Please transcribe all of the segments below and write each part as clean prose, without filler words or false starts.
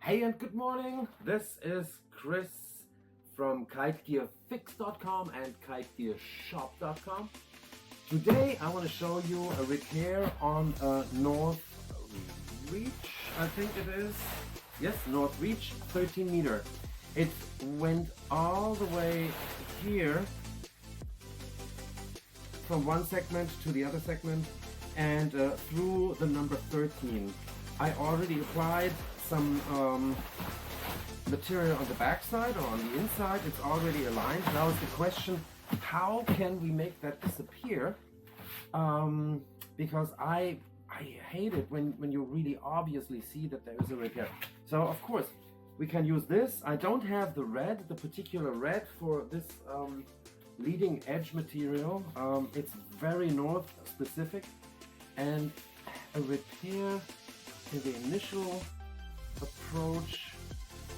Hey and good morning, this is Chris from kiteboarding and kitegearshop.com. Today I want to show you a repair on a North Reach, I think it is. Yes, North Reach 13 meter. It went all the way here from one segment to the other segment and through the number 13. I already applied some material on the back side or on the inside. It's already aligned. Now is the question, how can we make that disappear? Because I hate it when you really obviously see that there is a repair. So of course we can use this. I don't have the red, the particular red for this leading edge material. It's very North specific, and a repair in the initial approach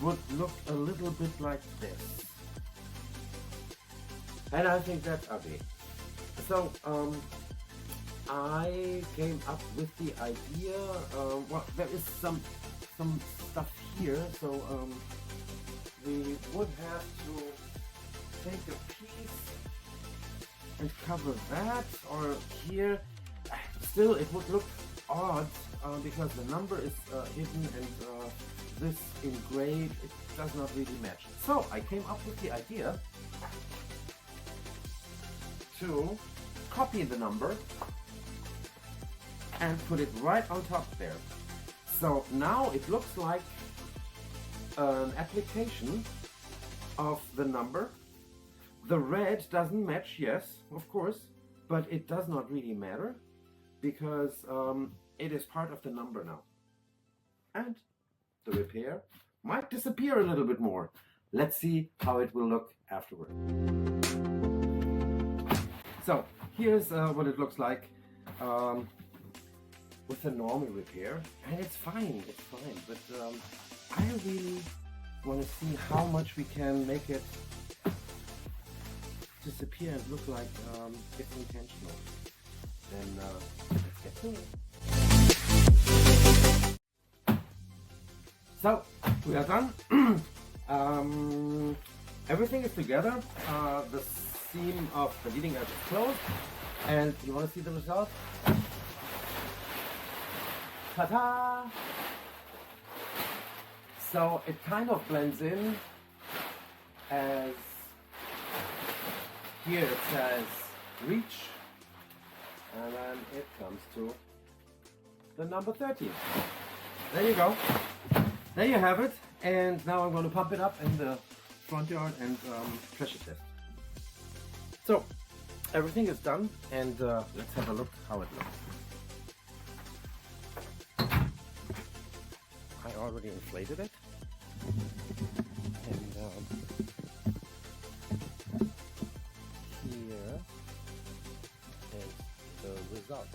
would look a little bit like this, and I think that's ugly. So I came up with the idea. Well, there is some stuff here, so we would have to take a piece and cover that, or here. Still, it would look odd because the number is hidden, and this engraved, it does not really match. So I came up with the idea to copy the number and put it right on top there. So now it looks like an application of the number. The red doesn't match, yes, of course, but it does not really matter because it is part of the number now. And the repair might disappear a little bit more. Let's see how it will look afterward. So here's what it looks like with a normal repair, and it's fine, but I really want to see how much we can make it disappear and look like it's intentional. Then let's get to it. So we are done. Everything is together. The seam of the leading edge is closed, and you want to see the result? Ta-da! So it kind of blends in, as here it says reach, and then it comes to the number 13. There you go. There you have it. And now I'm going to pump it up in the front yard and pressure test. So everything is done, and let's have a look how it looks. I already inflated it, and here is the result.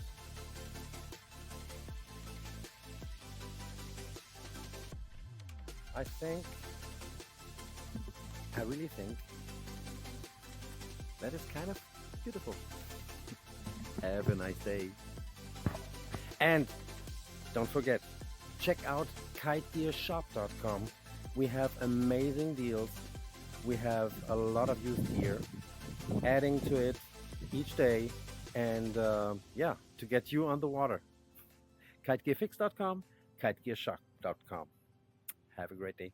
I really think that is kind of beautiful. Have a nice day. And don't forget, check out kiteboarding.com. We have amazing deals. We have a lot of used gear, adding to it each day, and yeah, to get you on the water. Kitegearfix.com, kitegearshop.com. Have a great day.